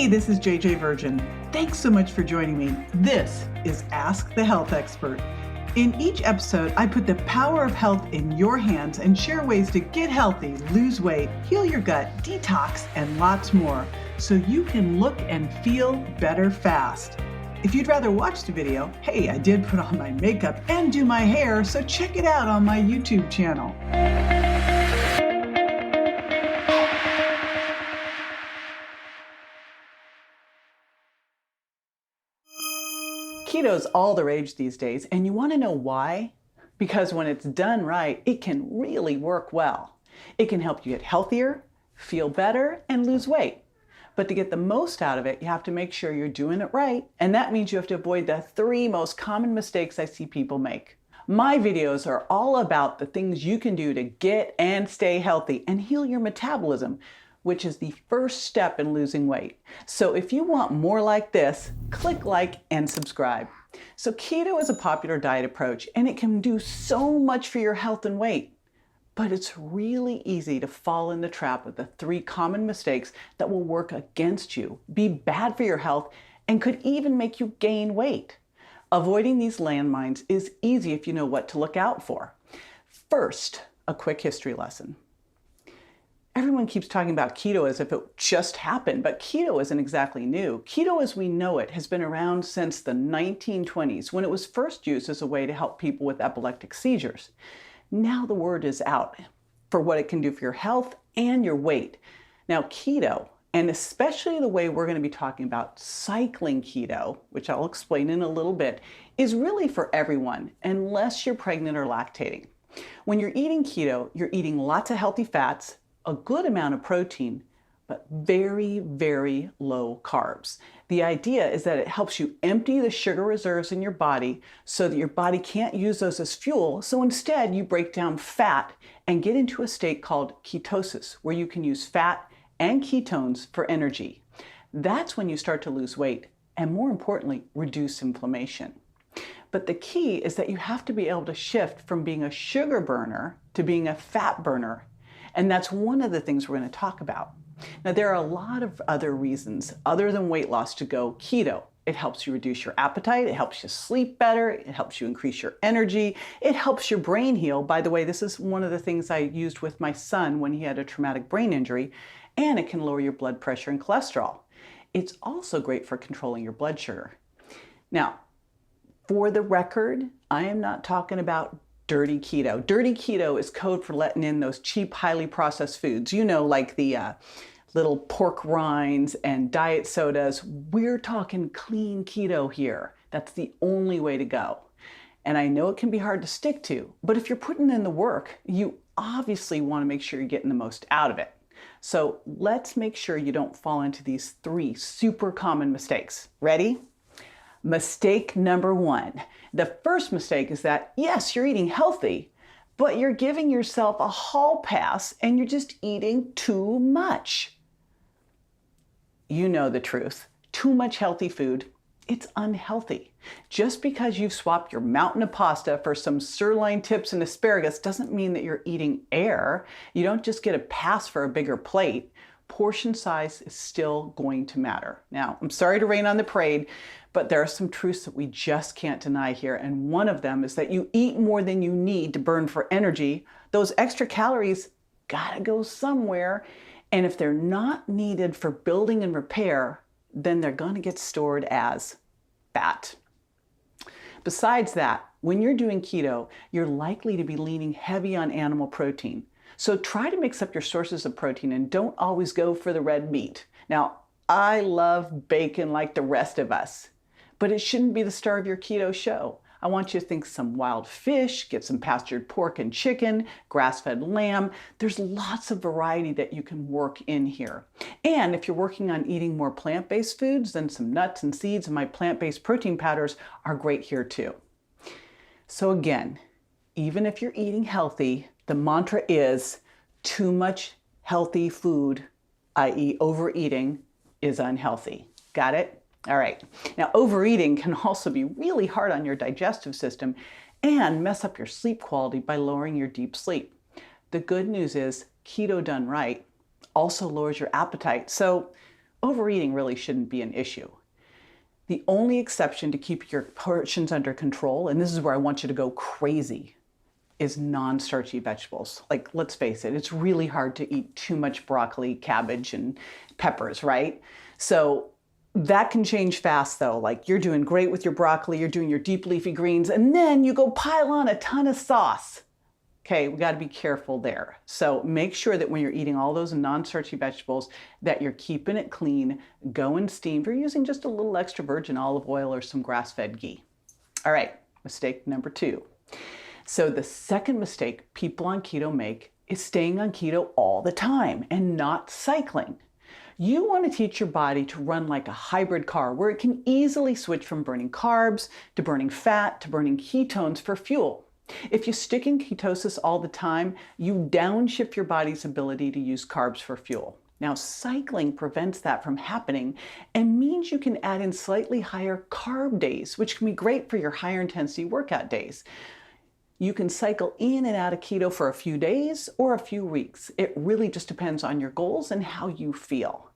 Hey, this is JJ Virgin. Thanks so much for joining me. This is Ask the Health Expert. In each episode, I put the power of health in your hands and share ways to get healthy, lose weight, heal your gut, detox, and lots more, so you can look and feel better fast. If you'd rather watch the video, hey, I did put on my makeup and do my hair, so check it out on my YouTube channel. Keto's all the rage these days, and you want to know why? Because when it's done right, it can really work well. It can help you get healthier, feel better, and lose weight. But to get the most out of it, you have to make sure you're doing it right, and that means you have to avoid the 3 most common mistakes I see people make. My videos are all about the things you can do to get and stay healthy and heal your metabolism, which is the first step in losing weight. So if you want more like this, click like and subscribe. So keto is a popular diet approach and it can do so much for your health and weight, but it's really easy to fall in the trap of the 3 common mistakes that will work against you, be bad for your health, and could even make you gain weight. Avoiding these landmines is easy if you know what to look out for. First, a quick history lesson. Everyone keeps talking about keto as if it just happened, but keto isn't exactly new. Keto as we know it has been around since the 1920s when it was first used as a way to help people with epileptic seizures. Now the word is out for what it can do for your health and your weight. Now keto, and especially the way we're going to be talking about cycling keto, which I'll explain in a little bit, is really for everyone unless you're pregnant or lactating. When you're eating keto, you're eating lots of healthy fats, a good amount of protein, but very, very low carbs. The idea is that it helps you empty the sugar reserves in your body so that your body can't use those as fuel. So instead, you break down fat and get into a state called ketosis, where you can use fat and ketones for energy. That's when you start to lose weight and, more importantly, reduce inflammation. But the key is that you have to be able to shift from being a sugar burner to being a fat burner. And that's one of the things we're going to talk about. Now, there are a lot of other reasons other than weight loss to go keto. It helps you reduce your appetite. It helps you sleep better. It helps you increase your energy. It helps your brain heal. By the way, this is one of the things I used with my son when he had a traumatic brain injury, and it can lower your blood pressure and cholesterol. It's also great for controlling your blood sugar. Now, for the record, I am not talking about dirty keto. Dirty keto is code for letting in those cheap, highly processed foods, like the little pork rinds and diet sodas. We're talking clean keto here. That's the only way to go. And I know it can be hard to stick to, but if you're putting in the work, you obviously want to make sure you're getting the most out of it. So let's make sure you don't fall into these 3 super common mistakes. Ready? Mistake number 1. The first mistake is that, yes, you're eating healthy, but you're giving yourself a hall pass and you're just eating too much. You know the truth. Too much healthy food, it's unhealthy. Just because you've swapped your mountain of pasta for some sirloin tips and asparagus doesn't mean that you're eating air. You don't just get a pass for a bigger plate. Portion size is still going to matter. Now, I'm sorry to rain on the parade, but there are some truths that we just can't deny here. And one of them is that you eat more than you need to burn for energy. Those extra calories gotta go somewhere. And if they're not needed for building and repair, then they're gonna get stored as fat. Besides that, when you're doing keto, you're likely to be leaning heavy on animal protein. So try to mix up your sources of protein and don't always go for the red meat. Now, I love bacon like the rest of us, but it shouldn't be the star of your keto show. I want you to think some wild fish, get some pastured pork and chicken, grass-fed lamb. There's lots of variety that you can work in here. And if you're working on eating more plant-based foods, then some nuts and seeds and my plant-based protein powders are great here too. So again, even if you're eating healthy, the mantra is too much healthy food, i.e. overeating, is unhealthy. Got it? All right. Now, overeating can also be really hard on your digestive system and mess up your sleep quality by lowering your deep sleep. The good news is keto done right also lowers your appetite. So overeating really shouldn't be an issue. The only exception to keep your portions under control, and this is where I want you to go crazy, is non-starchy vegetables. Like, let's face it, it's really hard to eat too much broccoli, cabbage, and peppers, right? So that can change fast though. Like, you're doing great with your broccoli, you're doing your deep leafy greens, and then you go pile on a ton of sauce. Okay, we got to be careful there. So make sure that when you're eating all those non-starchy vegetables that you're keeping it clean, going steamed, or using just a little extra virgin olive oil or some grass-fed ghee. All right, mistake number 2. So the second mistake people on keto make is staying on keto all the time and not cycling. You want to teach your body to run like a hybrid car where it can easily switch from burning carbs to burning fat to burning ketones for fuel. If you stick in ketosis all the time, you downshift your body's ability to use carbs for fuel. Now, cycling prevents that from happening and means you can add in slightly higher carb days, which can be great for your higher intensity workout days. You can cycle in and out of keto for a few days or a few weeks. It really just depends on your goals and how you feel.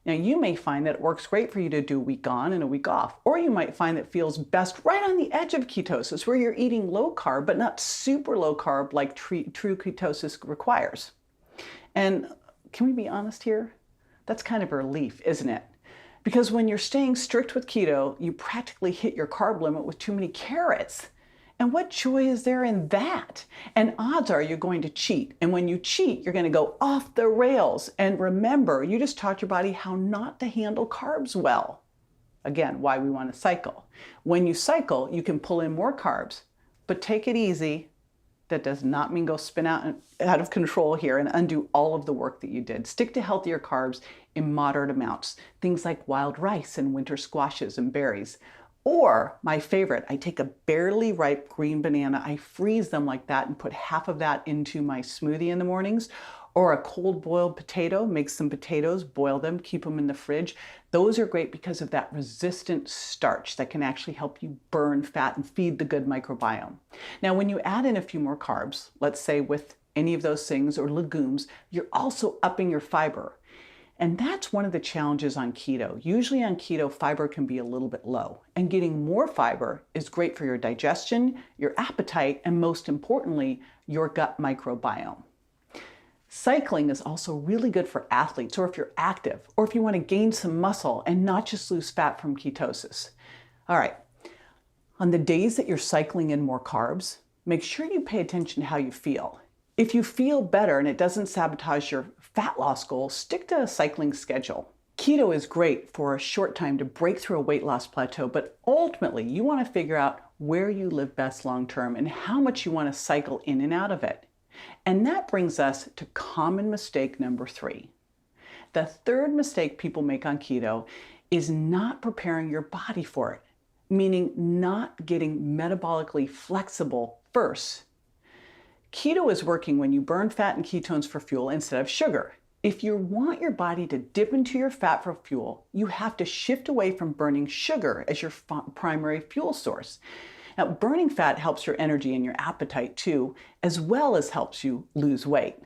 Now, you may find that it works great for you to do a week on and a week off, or you might find it feels best right on the edge of ketosis where you're eating low carb, but not super low carb like true ketosis requires. And can we be honest here? That's kind of a relief, isn't it? Because when you're staying strict with keto, you practically hit your carb limit with too many carrots. And what joy is there in that? And odds are you're going to cheat. And when you cheat, you're going to go off the rails. And remember, you just taught your body how not to handle carbs well. Again, why we want to cycle. When you cycle, you can pull in more carbs, but take it easy. That does not mean go spin out of control here and undo all of the work that you did. Stick to healthier carbs in moderate amounts. Things like wild rice and winter squashes and berries. Or, my favorite, I take a barely ripe green banana, I freeze them like that and put half of that into my smoothie in the mornings. Or a cold boiled potato, make some potatoes, boil them, keep them in the fridge. Those are great because of that resistant starch that can actually help you burn fat and feed the good microbiome. Now, when you add in a few more carbs, let's say with any of those things or legumes, you're also upping your fiber. And that's one of the challenges on keto. Usually on keto, fiber can be a little bit low. And getting more fiber is great for your digestion, your appetite, and most importantly, your gut microbiome. Cycling is also really good for athletes, or if you're active, or if you want to gain some muscle and not just lose fat from ketosis. All right, on the days that you're cycling in more carbs, make sure you pay attention to how you feel. If you feel better and it doesn't sabotage your fat loss goal, stick to a cycling schedule. Keto is great for a short time to break through a weight loss plateau, but ultimately you want to figure out where you live best long term and how much you want to cycle in and out of it. And that brings us to common mistake number 3. The third mistake people make on keto is not preparing your body for it, meaning not getting metabolically flexible first. Keto is working when you burn fat and ketones for fuel instead of sugar. If you want your body to dip into your fat for fuel, you have to shift away from burning sugar as your primary fuel source. Now, burning fat helps your energy and your appetite too, as well as helps you lose weight.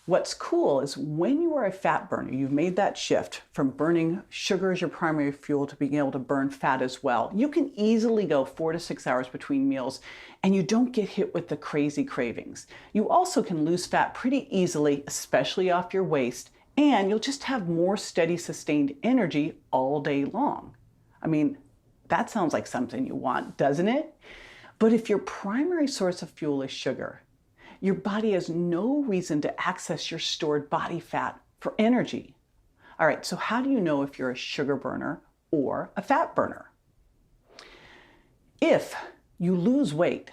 What's cool is when you are a fat burner, you've made that shift from burning sugar as your primary fuel to being able to burn fat as well. You can easily go 4 to 6 hours between meals and you don't get hit with the crazy cravings. You also can lose fat pretty easily, especially off your waist, and you'll just have more steady, sustained energy all day long. I mean, that sounds like something you want, doesn't it? But if your primary source of fuel is sugar, your body has no reason to access your stored body fat for energy. All right, so how do you know if you're a sugar burner or a fat burner? If you lose weight,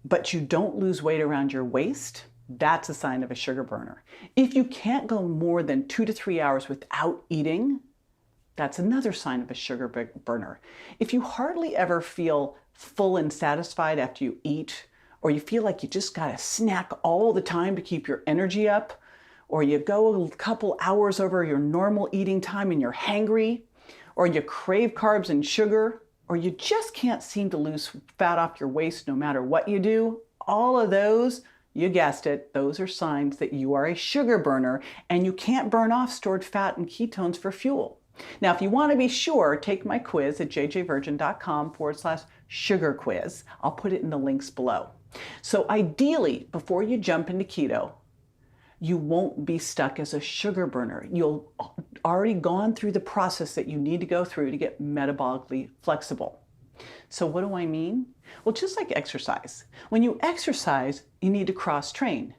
but you don't lose weight around your waist, that's a sign of a sugar burner. If you can't go more than 2 to 3 hours without eating, that's another sign of a sugar burner. If you hardly ever feel full and satisfied after you eat, or you feel like you just gotta snack all the time to keep your energy up, or you go a couple hours over your normal eating time and you're hangry, or you crave carbs and sugar, or you just can't seem to lose fat off your waist no matter what you do, all of those, You guessed it, those are signs that you are a sugar burner and you can't burn off stored fat and ketones for fuel. Now, if you want to be sure, take my quiz at jjvirgin.com/sugar quiz. I'll put it in the links below. So ideally, before you jump into keto, you won't be stuck as a sugar burner. You'll already gone through the process that you need to go through to get metabolically flexible. So what do I mean? Well, just like exercise. When you exercise, you need to cross-train.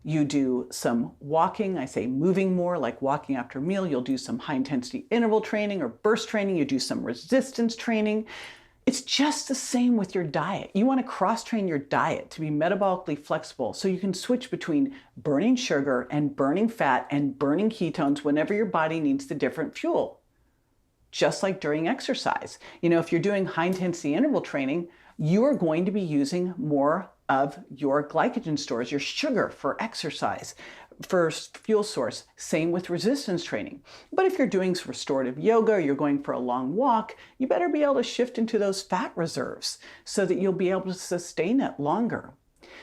You do some walking, I say moving more, like walking after a meal. You'll do some high-intensity interval training or burst training. You do some resistance training. It's just the same with your diet. You want to cross-train your diet to be metabolically flexible so you can switch between burning sugar and burning fat and burning ketones whenever your body needs the different fuel. Just like during exercise. You know, if you're doing high-intensity interval training, you are going to be using more of your glycogen stores, your sugar for exercise, for fuel source. Same with resistance training. But if you're doing restorative yoga, or you're going for a long walk, you better be able to shift into those fat reserves so that you'll be able to sustain it longer.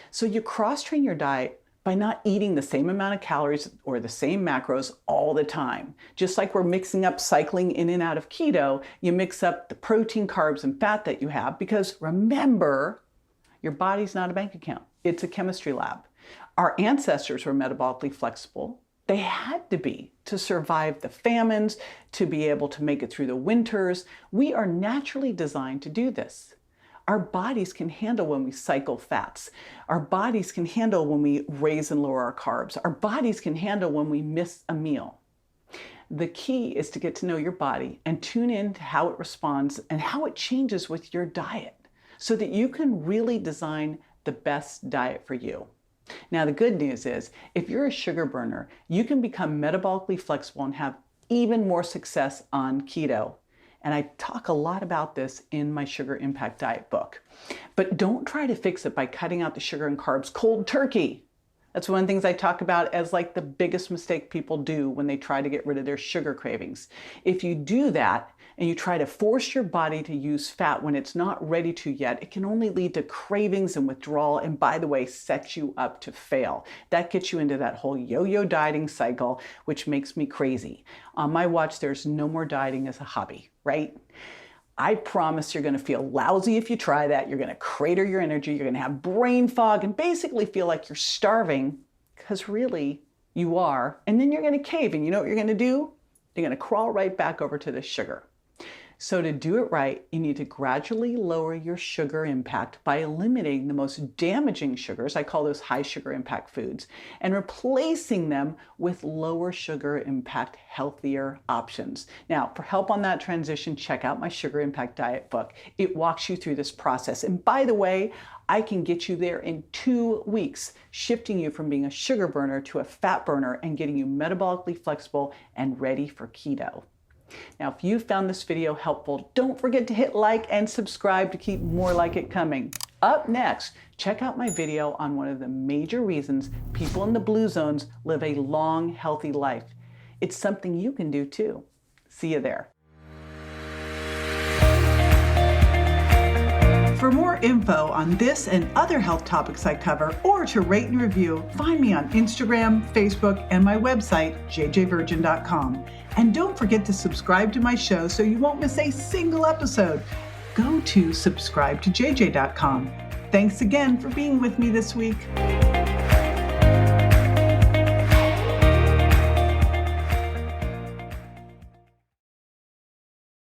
So you cross-train your diet by not eating the same amount of calories or the same macros all the time. Just like we're mixing up cycling in and out of keto, you mix up the protein, carbs, and fat that you have because remember, your body's not a bank account. It's a chemistry lab. Our ancestors were metabolically flexible. They had to be to survive the famines, to be able to make it through the winters. We are naturally designed to do this. Our bodies can handle when we cycle fats. Our bodies can handle when we raise and lower our carbs. Our bodies can handle when we miss a meal. The key is to get to know your body and tune in to how it responds and how it changes with your diet so that you can really design the best diet for you. Now, the good news is if you're a sugar burner, you can become metabolically flexible and have even more success on keto. And I talk a lot about this in my Sugar Impact Diet book. But don't try to fix it by cutting out the sugar and carbs cold turkey. That's one of the things I talk about as like the biggest mistake people do when they try to get rid of their sugar cravings. If you do that and you try to force your body to use fat when it's not ready to yet, it can only lead to cravings and withdrawal, and by the way, set you up to fail. That gets you into that whole yo-yo dieting cycle, which makes me crazy. On my watch, there's no more dieting as a hobby, right? I promise you're going to feel lousy if you try that. You're going to crater your energy. You're going to have brain fog and basically feel like you're starving because really you are. And then you're going to cave. And you know what you're going to do? You're going to crawl right back over to the sugar. So to do it right, you need to gradually lower your sugar impact by eliminating the most damaging sugars, I call those high sugar impact foods, and replacing them with lower sugar impact, healthier options. Now, for help on that transition, check out my Sugar Impact Diet book. It walks you through this process. And by the way, I can get you there in 2 weeks, shifting you from being a sugar burner to a fat burner and getting you metabolically flexible and ready for keto. Now, if you found this video helpful, don't forget to hit like and subscribe to keep more like it coming. Up next, check out my video on one of the major reasons people in the blue zones live a long, healthy life. It's something you can do too. See you there. For more info on this and other health topics I cover, or to rate and review, find me on Instagram, Facebook, and my website, jjvirgin.com. And don't forget to subscribe to my show so you won't miss a single episode. Go to subscribetoJJ.com. Thanks again for being with me this week.